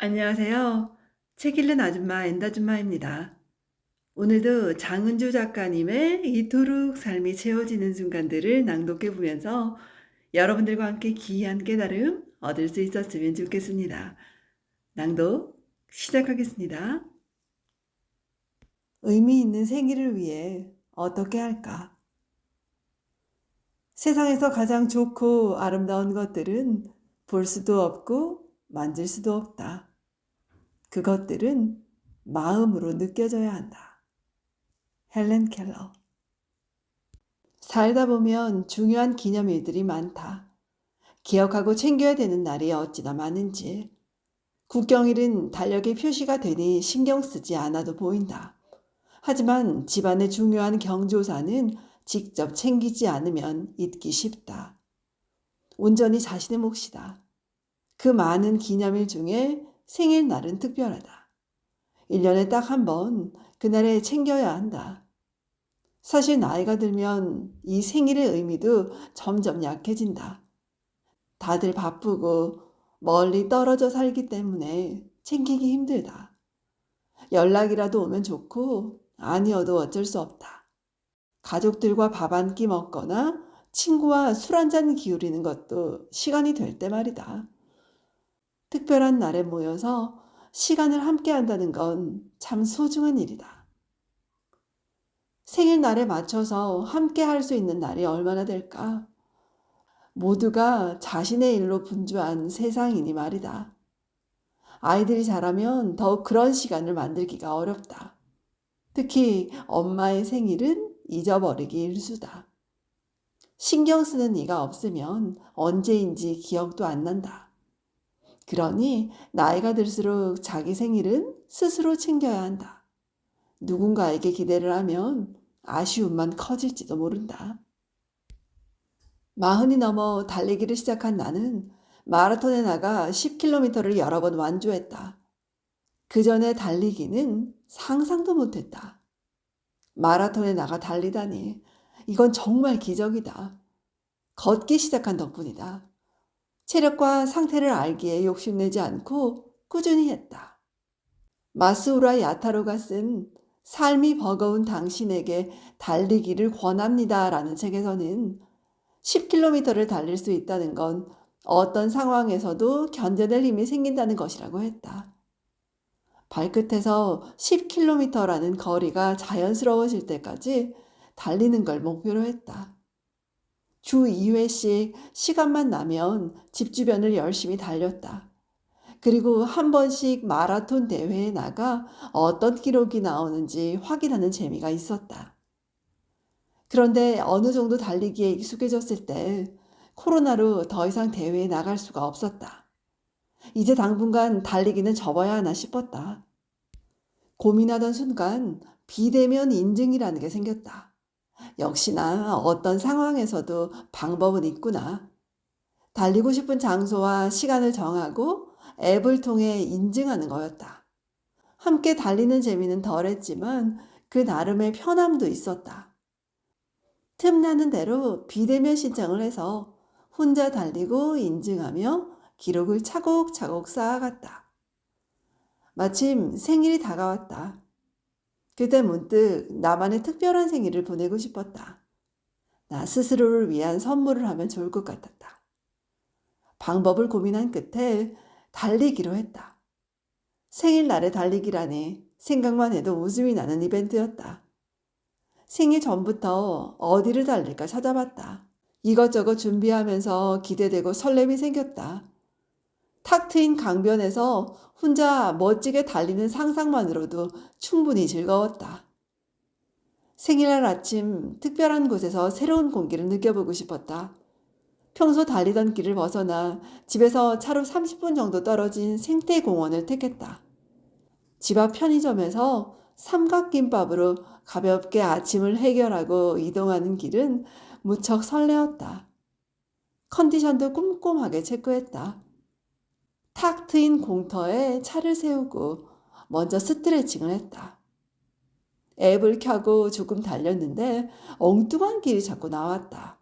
안녕하세요. 책 읽는 아줌마 엔다줌마입니다. 오늘도 장은주 작가님의 이토록 삶이 채워지는 순간들을 낭독해 보면서 여러분들과 함께 귀한 깨달음 얻을 수 있었으면 좋겠습니다. 낭독 시작하겠습니다. 의미 있는 생일을 위해 어떻게 할까? 세상에서 가장 좋고 아름다운 것들은 볼 수도 없고 만질 수도 없다. 그것들은 마음으로 느껴져야 한다. 헬렌 켈러. 살다 보면 중요한 기념일들이 많다. 기억하고 챙겨야 되는 날이 어찌나 많은지. 국경일은 달력에 표시가 되니 신경 쓰지 않아도 보인다. 하지만 집안의 중요한 경조사는 직접 챙기지 않으면 잊기 쉽다. 온전히 자신의 몫이다. 그 많은 기념일 중에 생일날은 특별하다. 1년에 딱 한 번 그날에 챙겨야 한다. 사실 나이가 들면 이 생일의 의미도 점점 약해진다. 다들 바쁘고 멀리 떨어져 살기 때문에 챙기기 힘들다. 연락이라도 오면 좋고 아니어도 어쩔 수 없다. 가족들과 밥 한 끼 먹거나 친구와 술 한 잔 기울이는 것도 시간이 될 때 말이다. 특별한 날에 모여서 시간을 함께 한다는 건 참 소중한 일이다. 생일날에 맞춰서 함께 할 수 있는 날이 얼마나 될까? 모두가 자신의 일로 분주한 세상이니 말이다. 아이들이 자라면 더욱 그런 시간을 만들기가 어렵다. 특히 엄마의 생일은 잊어버리기 일수다. 신경 쓰는 이가 없으면 언제인지 기억도 안 난다. 그러니 나이가 들수록 자기 생일은 스스로 챙겨야 한다. 누군가에게 기대를 하면 아쉬움만 커질지도 모른다. 40이 넘어 달리기를 시작한 나는 마라톤에 나가 10km를 여러 번 완주했다. 그 전에 달리기는 상상도 못했다. 마라톤에 나가 달리다니 이건 정말 기적이다. 걷기 시작한 덕분이다. 체력과 상태를 알기에 욕심내지 않고 꾸준히 했다. 마스우라 야타로가 쓴 삶이 버거운 당신에게 달리기를 권합니다 라는 책에서는 10km를 달릴 수 있다는 건 어떤 상황에서도 견뎌낼 힘이 생긴다는 것이라고 했다. 발끝에서 10km라는 거리가 자연스러워질 때까지 달리는 걸 목표로 했다. 주 2회씩 시간만 나면 집 주변을 열심히 달렸다. 그리고 한 번씩 마라톤 대회에 나가 어떤 기록이 나오는지 확인하는 재미가 있었다. 그런데 어느 정도 달리기에 익숙해졌을 때 코로나로 더 이상 대회에 나갈 수가 없었다. 이제 당분간 달리기는 접어야 하나 싶었다. 고민하던 순간 비대면 인증이라는 게 생겼다. 역시나 어떤 상황에서도 방법은 있구나. 달리고 싶은 장소와 시간을 정하고 앱을 통해 인증하는 거였다. 함께 달리는 재미는 덜했지만 그 나름의 편함도 있었다. 틈나는 대로 비대면 신청을 해서 혼자 달리고 인증하며 기록을 차곡차곡 쌓아갔다. 마침 생일이 다가왔다. 그때 문득 나만의 특별한 생일을 보내고 싶었다. 나 스스로를 위한 선물을 하면 좋을 것 같았다. 방법을 고민한 끝에 달리기로 했다. 생일날에 달리기라니 생각만 해도 웃음이 나는 이벤트였다. 생일 전부터 어디를 달릴까 찾아봤다. 이것저것 준비하면서 기대되고 설렘이 생겼다. 탁 트인 강변에서 혼자 멋지게 달리는 상상만으로도 충분히 즐거웠다. 생일날 아침 특별한 곳에서 새로운 공기를 느껴보고 싶었다. 평소 달리던 길을 벗어나 집에서 차로 30분 정도 떨어진 생태공원을 택했다. 집 앞 편의점에서 삼각김밥으로 가볍게 아침을 해결하고 이동하는 길은 무척 설레었다. 컨디션도 꼼꼼하게 체크했다. 탁 트인 공터에 차를 세우고 먼저 스트레칭을 했다. 앱을 켜고 조금 달렸는데 엉뚱한 길이 자꾸 나왔다.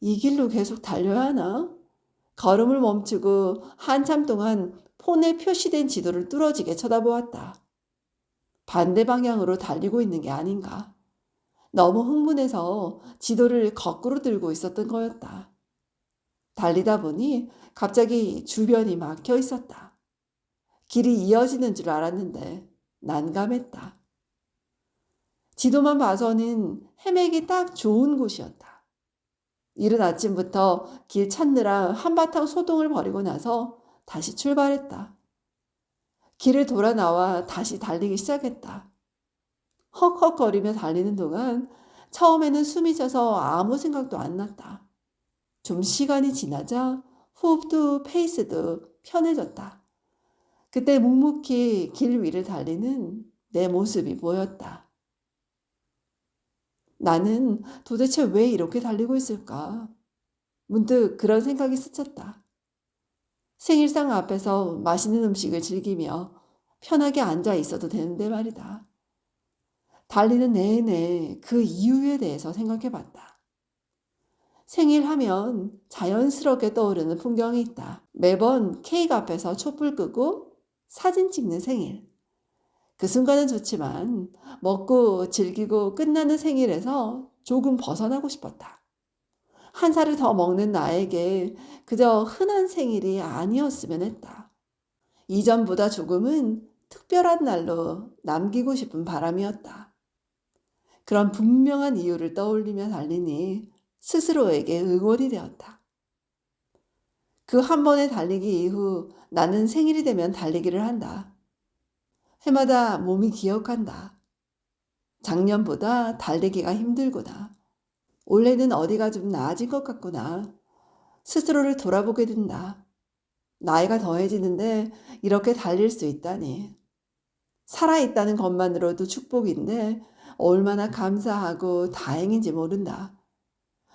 이 길로 계속 달려야 하나? 걸음을 멈추고 한참 동안 폰에 표시된 지도를 뚫어지게 쳐다보았다. 반대 방향으로 달리고 있는 게 아닌가. 너무 흥분해서 지도를 거꾸로 들고 있었던 거였다. 달리다 보니 갑자기 주변이 막혀 있었다. 길이 이어지는 줄 알았는데 난감했다. 지도만 봐서는 헤매기 딱 좋은 곳이었다. 이른 아침부터 길 찾느라 한바탕 소동을 벌이고 나서 다시 출발했다. 길을 돌아 나와 다시 달리기 시작했다. 헉헉거리며 달리는 동안 처음에는 숨이 차서 아무 생각도 안 났다. 좀 시간이 지나자 호흡도 페이스도 편해졌다. 그때 묵묵히 길 위를 달리는 내 모습이 보였다. 나는 도대체 왜 이렇게 달리고 있을까? 문득 그런 생각이 스쳤다. 생일상 앞에서 맛있는 음식을 즐기며 편하게 앉아 있어도 되는데 말이다. 달리는 내내 그 이유에 대해서 생각해 봤다. 생일하면 자연스럽게 떠오르는 풍경이 있다. 매번 케이크 앞에서 촛불 끄고 사진 찍는 생일. 그 순간은 좋지만 먹고 즐기고 끝나는 생일에서 조금 벗어나고 싶었다. 한 살을 더 먹는 나에게 그저 흔한 생일이 아니었으면 했다. 이전보다 조금은 특별한 날로 남기고 싶은 바람이었다. 그런 분명한 이유를 떠올리며 달리니 스스로에게 응원이 되었다. 그 한 번의 달리기 이후 나는 생일이 되면 달리기를 한다. 해마다 몸이 기억한다. 작년보다 달리기가 힘들구나. 올해는 어디가 좀 나아진 것 같구나. 스스로를 돌아보게 된다. 나이가 더해지는데 이렇게 달릴 수 있다니. 살아있다는 것만으로도 축복인데 얼마나 감사하고 다행인지 모른다.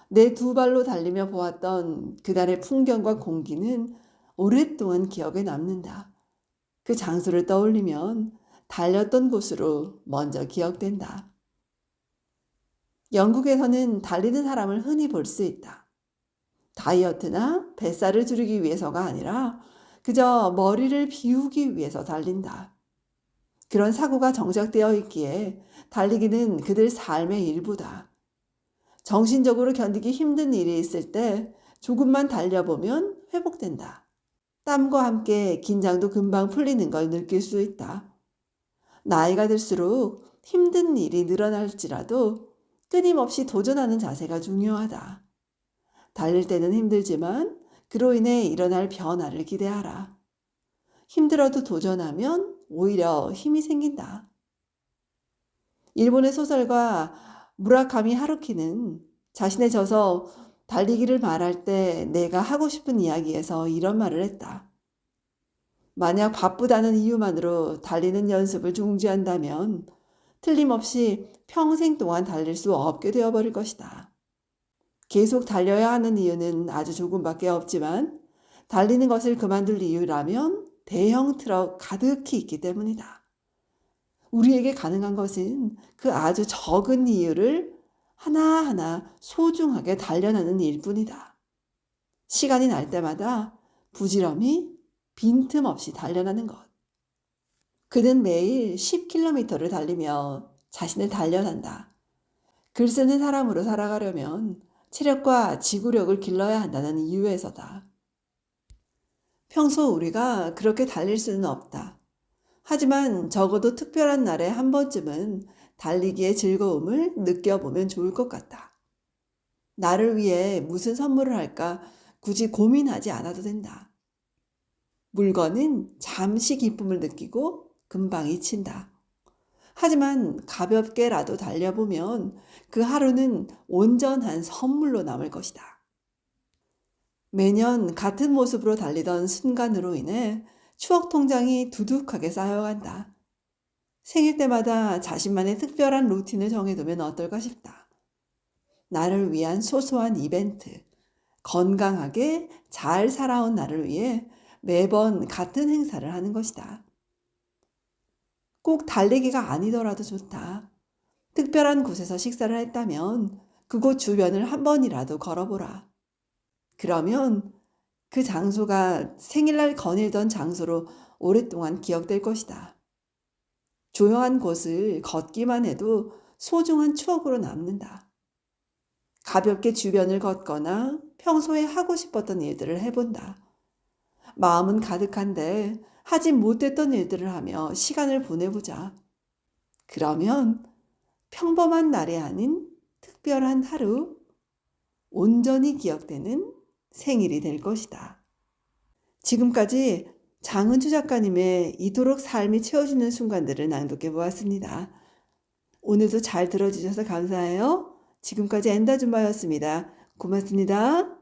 내 두 발로 달리며 보았던 그날의 풍경과 공기는 오랫동안 기억에 남는다. 그 장소를 떠올리면 달렸던 곳으로 먼저 기억된다. 영국에서는 달리는 사람을 흔히 볼 수 있다. 다이어트나 뱃살을 줄이기 위해서가 아니라 그저 머리를 비우기 위해서 달린다. 그런 사고가 정착되어 있기에 달리기는 그들 삶의 일부다. 정신적으로 견디기 힘든 일이 있을 때 조금만 달려보면 회복된다. 땀과 함께 긴장도 금방 풀리는 걸 느낄 수 있다. 나이가 들수록 힘든 일이 늘어날지라도 끊임없이 도전하는 자세가 중요하다. 달릴 때는 힘들지만 그로 인해 일어날 변화를 기대하라. 힘들어도 도전하면 오히려 힘이 생긴다. 일본의 소설가 무라카미 하루키는 자신의 저서 달리기를 말할 때 내가 하고 싶은 이야기에서 이런 말을 했다. 만약 바쁘다는 이유만으로 달리는 연습을 중지한다면 틀림없이 평생 동안 달릴 수 없게 되어버릴 것이다. 계속 달려야 하는 이유는 아주 조금밖에 없지만 달리는 것을 그만둘 이유라면 대형 트럭 가득히 있기 때문이다. 우리에게 가능한 것은 그 아주 적은 이유를 하나하나 소중하게 달려나는 일뿐이다. 시간이 날 때마다 부지런히 빈틈없이 달려나는 것. 그는 매일 10km를 달리며 자신을 단련한다. 글 쓰는 사람으로 살아가려면 체력과 지구력을 길러야 한다는 이유에서다. 평소 우리가 그렇게 달릴 수는 없다. 하지만 적어도 특별한 날에 한 번쯤은 달리기의 즐거움을 느껴보면 좋을 것 같다. 나를 위해 무슨 선물을 할까 굳이 고민하지 않아도 된다. 물건은 잠시 기쁨을 느끼고 금방 잊힌다. 하지만 가볍게라도 달려보면 그 하루는 온전한 선물로 남을 것이다. 매년 같은 모습으로 달리던 순간으로 인해 추억 통장이 두둑하게 쌓여간다. 생일 때마다 자신만의 특별한 루틴을 정해두면 어떨까 싶다. 나를 위한 소소한 이벤트, 건강하게 잘 살아온 나를 위해 매번 같은 행사를 하는 것이다. 꼭 달리기가 아니더라도 좋다. 특별한 곳에서 식사를 했다면 그곳 주변을 한 번이라도 걸어보라. 그러면 그 장소가 생일날 거닐던 장소로 오랫동안 기억될 것이다. 조용한 곳을 걷기만 해도 소중한 추억으로 남는다. 가볍게 주변을 걷거나 평소에 하고 싶었던 일들을 해본다. 마음은 가득한데 하지 못했던 일들을 하며 시간을 보내보자. 그러면 평범한 날이 아닌 특별한 하루, 온전히 기억되는 생일이 될 것이다. 지금까지 장은주 작가님의 이토록 삶이 채워지는 순간들을 낭독해 보았습니다. 오늘도 잘 들어주셔서 감사해요. 지금까지 엔다줌마였습니다. 고맙습니다.